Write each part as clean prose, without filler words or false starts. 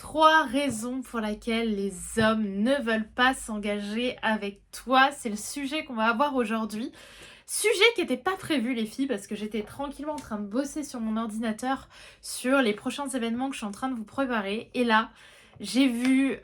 3 raisons pour lesquelles les hommes ne veulent pas s'engager avec toi. C'est le sujet qu'on va avoir aujourd'hui. Sujet qui n'était pas prévu les filles parce que j'étais tranquillement en train de bosser sur mon ordinateur sur les prochains événements que je suis en train de vous préparer. Et là, j'ai vu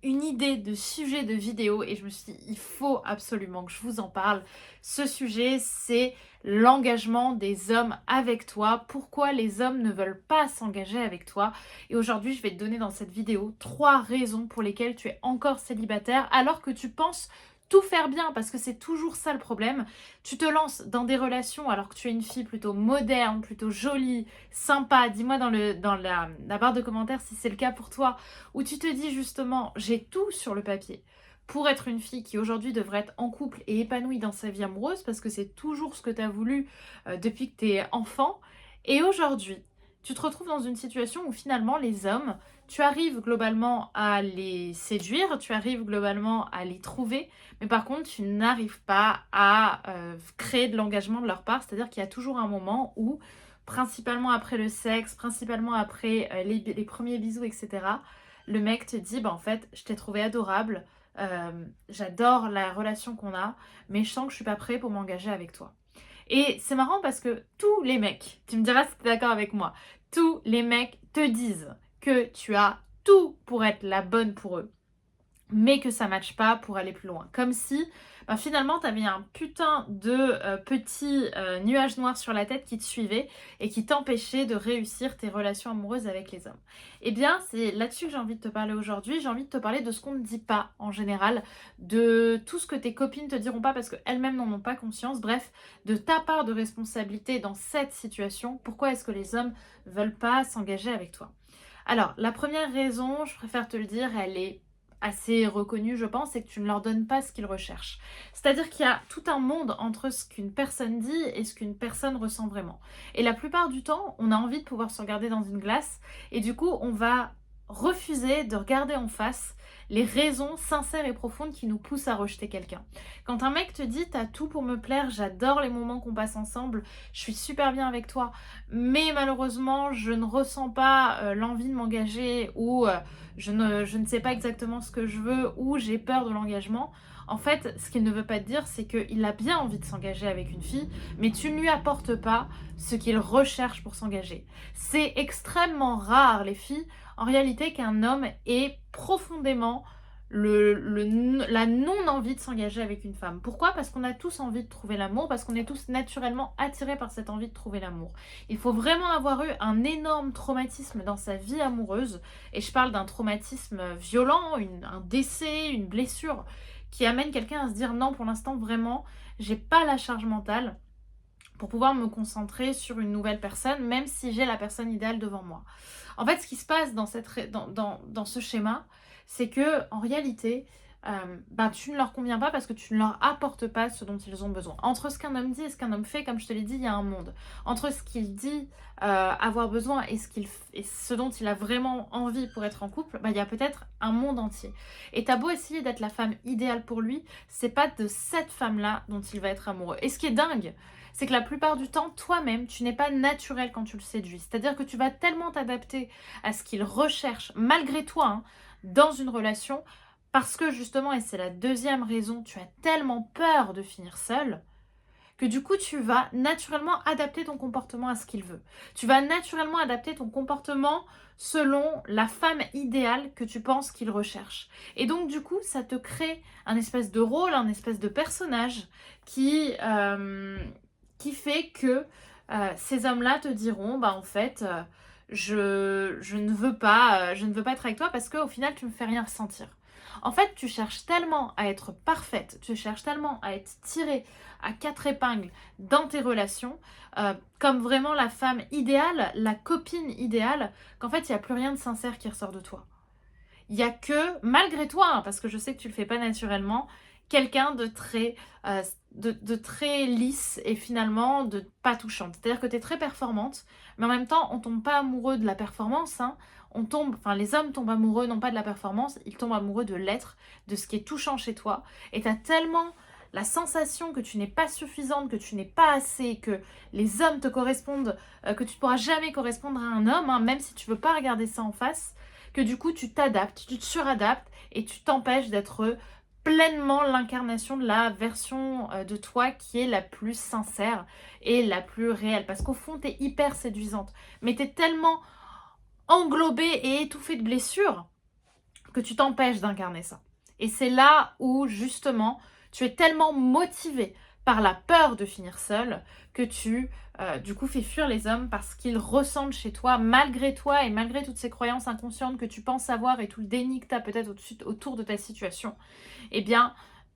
une idée de sujet de vidéo et je me suis dit, il faut absolument que je vous en parle. Ce sujet, c'est l'engagement des hommes avec toi. Pourquoi les hommes ne veulent pas s'engager avec toi? Et aujourd'hui, je vais te donner dans cette vidéo 3 raisons pour lesquelles tu es encore célibataire alors que tu penses tout faire bien, parce que c'est toujours ça le problème. Tu te lances dans des relations alors que tu es une fille plutôt moderne, plutôt jolie, sympa. Dis-moi dans la barre de commentaires si c'est le cas pour toi, où tu te dis justement, j'ai tout sur le papier pour être une fille qui aujourd'hui devrait être en couple et épanouie dans sa vie amoureuse, parce que c'est toujours ce que tu as voulu depuis que tu es enfant. Et aujourd'hui, tu te retrouves dans une situation où finalement les hommes, tu arrives globalement à les séduire, tu arrives globalement à les trouver, mais par contre, tu n'arrives pas à créer de l'engagement de leur part. C'est-à-dire qu'il y a toujours un moment où, principalement après le sexe, principalement après les premiers bisous, etc., le mec te dit, bah en fait, je t'ai trouvé adorable, j'adore la relation qu'on a, mais je sens que je suis pas prêt pour m'engager avec toi. Et c'est marrant parce que tous les mecs, tu me diras si tu es d'accord avec moi, tous les mecs te disent que tu as tout pour être la bonne pour eux, mais que ça ne matche pas pour aller plus loin. Comme si finalement tu avais un putain de petit nuage noir sur la tête qui te suivait et qui t'empêchait de réussir tes relations amoureuses avec les hommes. Eh bien, c'est là-dessus que j'ai envie de te parler aujourd'hui. J'ai envie de te parler de ce qu'on ne dit pas en général, de tout ce que tes copines te diront pas parce qu'elles-mêmes n'en ont pas conscience. Bref, de ta part de responsabilité dans cette situation. Pourquoi est-ce que les hommes veulent pas s'engager avec toi? Alors, la première raison, je préfère te le dire, elle est assez reconnue, je pense, c'est que tu ne leur donnes pas ce qu'ils recherchent. C'est-à-dire qu'il y a tout un monde entre ce qu'une personne dit et ce qu'une personne ressent vraiment. Et la plupart du temps, on a envie de pouvoir se regarder dans une glace et du coup, on va refuser de regarder en face les raisons sincères et profondes qui nous poussent à rejeter quelqu'un. Quand un mec te dit t'as tout pour me plaire, j'adore les moments qu'on passe ensemble, je suis super bien avec toi, mais malheureusement je ne ressens pas l'envie de m'engager ou je ne sais pas exactement ce que je veux ou j'ai peur de l'engagement. En fait, ce qu'il ne veut pas te dire, c'est qu'il a bien envie de s'engager avec une fille, mais tu ne lui apportes pas ce qu'il recherche pour s'engager. C'est extrêmement rare, les filles, en réalité, qu'un homme ait profondément la non-envie de s'engager avec une femme. Pourquoi? Parce qu'on a tous envie de trouver l'amour, parce qu'on est tous naturellement attirés par cette envie de trouver l'amour. Il faut vraiment avoir eu un énorme traumatisme dans sa vie amoureuse, et je parle d'un traumatisme violent, un décès, une blessure, qui amène quelqu'un à se dire non, pour l'instant, vraiment, j'ai pas la charge mentale pour pouvoir me concentrer sur une nouvelle personne, même si j'ai la personne idéale devant moi. En fait, ce qui se passe dans ce schéma, c'est que en réalité, tu ne leur conviens pas parce que tu ne leur apportes pas ce dont ils ont besoin. Entre ce qu'un homme dit et ce qu'un homme fait, comme je te l'ai dit, il y a un monde. Entre ce qu'il dit avoir besoin et ce dont il a vraiment envie pour être en couple, il y a peut-être un monde entier. Et t'as beau essayer d'être la femme idéale pour lui, c'est pas de cette femme-là dont il va être amoureux. Et ce qui est dingue, c'est que la plupart du temps, toi-même, tu n'es pas naturel quand tu le séduis. C'est-à-dire que tu vas tellement t'adapter à ce qu'il recherche, malgré toi, hein, dans une relation, parce que justement, et c'est la deuxième raison, tu as tellement peur de finir seule, que du coup, tu vas naturellement adapter ton comportement à ce qu'il veut. Tu vas naturellement adapter ton comportement selon la femme idéale que tu penses qu'il recherche. Et donc, du coup, ça te crée un espèce de rôle, un espèce de personnage qui fait que ces hommes-là te diront, en fait, je ne veux pas, être avec toi parce qu'au final, tu me fais rien ressentir. En fait, tu cherches tellement à être parfaite, tu cherches tellement à être tirée à quatre épingles dans tes relations, comme vraiment la femme idéale, la copine idéale, qu'en fait, il n'y a plus rien de sincère qui ressort de toi. Il n'y a que, malgré toi, hein, parce que je sais que tu le fais pas naturellement, quelqu'un de très lisse et finalement de pas touchante. C'est-à-dire que tu es très performante, mais en même temps, on tombe pas amoureux de la performance, hein. Les hommes tombent amoureux non pas de la performance, ils tombent amoureux de l'être, de ce qui est touchant chez toi. Et tu as tellement la sensation que tu n'es pas suffisante, que tu n'es pas assez, que les hommes te correspondent, que tu ne pourras jamais correspondre à un homme, hein, même si tu veux pas regarder ça en face, que du coup tu t'adaptes, tu te suradaptes et tu t'empêches d'être pleinement l'incarnation de la version de toi qui est la plus sincère et la plus réelle. Parce qu'au fond, tu es hyper séduisante, mais tu es tellement englobée et étouffée de blessures que tu t'empêches d'incarner ça. Et c'est là où, justement, tu es tellement motivé par la peur de finir seul que tu, du coup, fais fuir les hommes parce qu'ils ressentent chez toi, malgré toi et malgré toutes ces croyances inconscientes que tu penses avoir et tout le déni que tu as peut-être autour de ta situation, eh bien,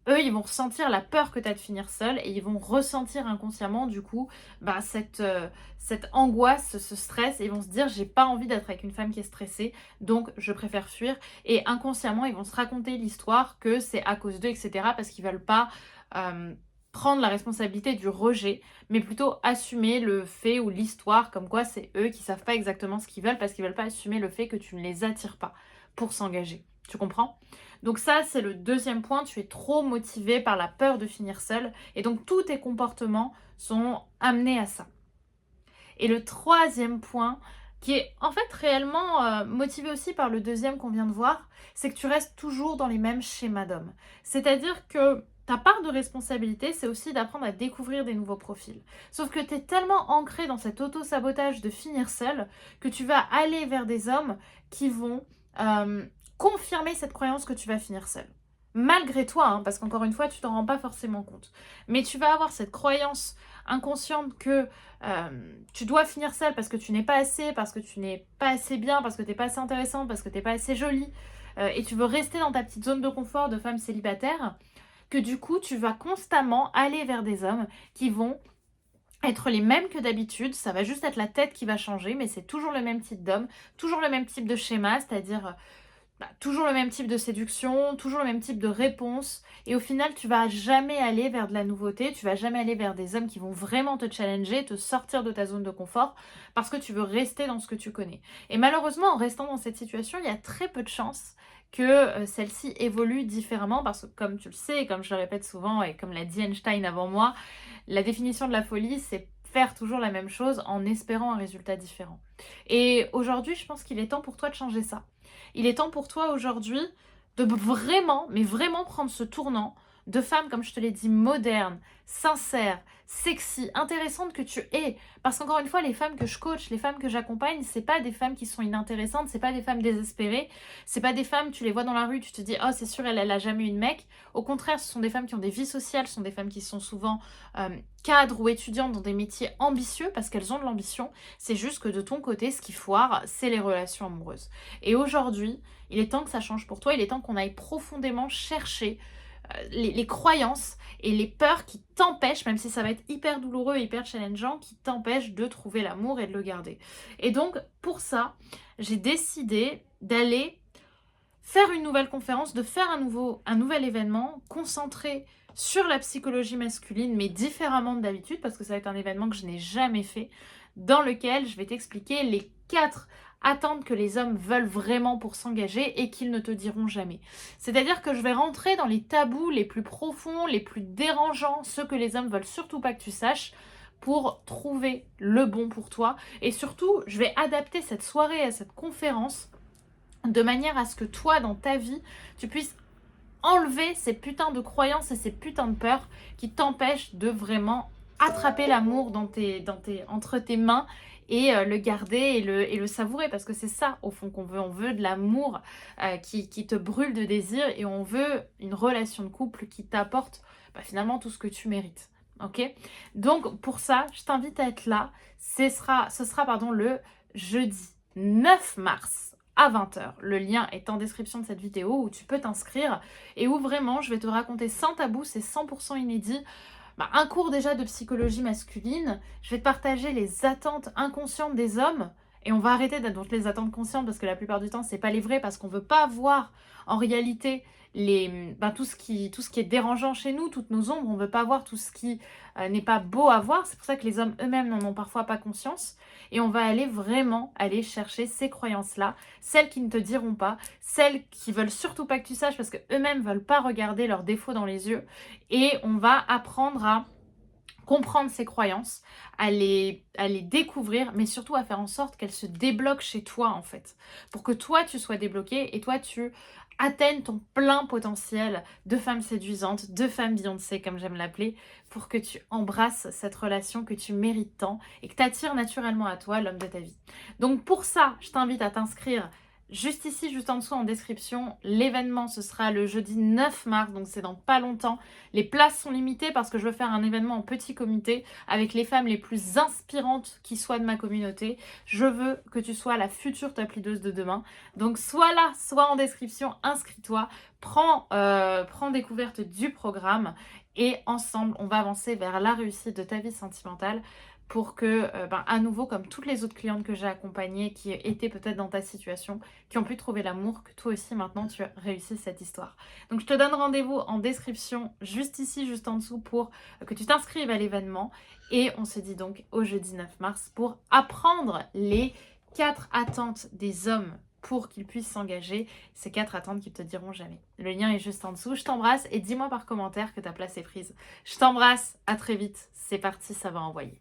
eux, ils vont ressentir la peur que tu as de finir seul et ils vont ressentir inconsciemment, du coup, cette angoisse, ce stress, et ils vont se dire, j'ai pas envie d'être avec une femme qui est stressée, donc je préfère fuir. Et inconsciemment, ils vont se raconter l'histoire que c'est à cause d'eux, etc. parce qu'ils veulent pas prendre la responsabilité du rejet, mais plutôt assumer le fait ou l'histoire comme quoi c'est eux qui savent pas exactement ce qu'ils veulent parce qu'ils veulent pas assumer le fait que tu ne les attires pas pour s'engager. Tu comprends? Donc ça, c'est le deuxième point. Tu es trop motivé par la peur de finir seul. Et donc, tous tes comportements sont amenés à ça. Et le troisième point, qui est en fait réellement motivé aussi par le deuxième qu'on vient de voir, c'est que tu restes toujours dans les mêmes schémas d'hommes. C'est-à-dire que ta part de responsabilité, c'est aussi d'apprendre à découvrir des nouveaux profils. Sauf que tu es tellement ancré dans cet auto-sabotage de finir seul que tu vas aller vers des hommes qui vont confirmer cette croyance que tu vas finir seul. Malgré toi, hein, parce qu'encore une fois, tu t'en rends pas forcément compte. Mais tu vas avoir cette croyance inconsciente que tu dois finir seule parce que tu n'es pas assez, parce que tu n'es pas assez bien, parce que tu n'es pas assez intéressante, parce que tu n'es pas assez jolie, et tu veux rester dans ta petite zone de confort de femme célibataire, que du coup, tu vas constamment aller vers des hommes qui vont être les mêmes que d'habitude, ça va juste être la tête qui va changer, mais c'est toujours le même type d'homme, toujours le même type de schéma, c'est-à-dire toujours le même type de séduction, toujours le même type de réponse. Et au final, tu vas jamais aller vers de la nouveauté, tu vas jamais aller vers des hommes qui vont vraiment te challenger, te sortir de ta zone de confort, parce que tu veux rester dans ce que tu connais. Et malheureusement, en restant dans cette situation, il y a très peu de chances que celle-ci évolue différemment, parce que comme tu le sais, et comme je le répète souvent, et comme l'a dit Einstein avant moi, la définition de la folie, c'est faire toujours la même chose en espérant un résultat différent. Et aujourd'hui, je pense qu'il est temps pour toi de changer ça. Il est temps pour toi aujourd'hui de vraiment, mais vraiment prendre ce tournant de femme, comme je te l'ai dit, moderne, sincère, sexy, intéressante que tu es. Parce qu'encore une fois, les femmes que je coach, les femmes que j'accompagne, c'est pas des femmes qui sont inintéressantes, c'est pas des femmes désespérées, c'est pas des femmes, tu les vois dans la rue, tu te dis, oh c'est sûr, elle a jamais eu de mec. Au contraire, ce sont des femmes qui ont des vies sociales, ce sont des femmes qui sont souvent cadres ou étudiantes dans des métiers ambitieux parce qu'elles ont de l'ambition. C'est juste que de ton côté, ce qui foire, c'est les relations amoureuses. Et aujourd'hui, il est temps que ça change pour toi, il est temps qu'on aille profondément chercher les croyances et les peurs qui t'empêchent, même si ça va être hyper douloureux et hyper challengeant, qui t'empêchent de trouver l'amour et de le garder. Et donc, pour ça, j'ai décidé d'aller faire une nouvelle conférence, de faire un nouvel événement concentré sur la psychologie masculine, mais différemment de d'habitude, parce que ça va être un événement que je n'ai jamais fait, dans lequel je vais t'expliquer les 4 attentes que les hommes veulent vraiment pour s'engager et qu'ils ne te diront jamais. C'est-à-dire que je vais rentrer dans les tabous les plus profonds, les plus dérangeants, ceux que les hommes veulent surtout pas que tu saches, pour trouver le bon pour toi. Et surtout, je vais adapter cette soirée à cette conférence de manière à ce que toi, dans ta vie, tu puisses enlever ces putains de croyances et ces putains de peurs qui t'empêchent de vraiment attraper l'amour entre tes mains et le garder et le savourer, parce que c'est ça au fond qu'on veut. On veut de l'amour qui te brûle de désir, et on veut une relation de couple qui t'apporte finalement tout ce que tu mérites. Ok? Donc pour ça, je t'invite à être là. Ce sera le jeudi 9 mars à 20h. Le lien est en description de cette vidéo où tu peux t'inscrire et où vraiment je vais te raconter sans tabou, c'est 100% inédit, un cours déjà de psychologie masculine. Je vais te partager les attentes inconscientes des hommes et on va arrêter d'être dans les attentes conscientes parce que la plupart du temps c'est pas les vraies, parce qu'on veut pas voir en réalité tout ce qui est dérangeant chez nous, toutes nos ombres. On veut pas voir tout ce qui n'est pas beau à voir. C'est pour ça que les hommes eux-mêmes n'en ont parfois pas conscience. Et on va vraiment aller chercher ces croyances-là, celles qui ne te diront pas, celles qui veulent surtout pas que tu saches parce qu'eux-mêmes veulent pas regarder leurs défauts dans les yeux. Et on va apprendre à comprendre ses croyances, à les découvrir, mais surtout à faire en sorte qu'elles se débloquent chez toi en fait. Pour que toi tu sois débloqué et toi tu atteignes ton plein potentiel de femme séduisante, de femme Beyoncé comme j'aime l'appeler, pour que tu embrasses cette relation que tu mérites tant et que tu attires naturellement à toi l'homme de ta vie. Donc pour ça, je t'invite à t'inscrire juste ici, juste en dessous en description. L'événement, ce sera le jeudi 9 mars, donc c'est dans pas longtemps. Les places sont limitées parce que je veux faire un événement en petit comité avec les femmes les plus inspirantes qui soient de ma communauté. Je veux que tu sois la future top leaduse de demain. Donc soit là, soit en description, inscris-toi, prends découverte du programme et ensemble, on va avancer vers la réussite de ta vie sentimentale pour que, à nouveau, comme toutes les autres clientes que j'ai accompagnées qui étaient peut-être dans ta situation, qui ont pu trouver l'amour, que toi aussi maintenant tu réussisses cette histoire. Donc je te donne rendez-vous en description, juste ici, juste en dessous, pour que tu t'inscrives à l'événement. Et on se dit donc au jeudi 9 mars pour apprendre les 4 attentes des hommes pour qu'ils puissent s'engager. Ces 4 attentes qui te diront jamais. Le lien est juste en dessous. Je t'embrasse et dis-moi par commentaire que ta place est prise. Je t'embrasse, à très vite. C'est parti, ça va envoyer.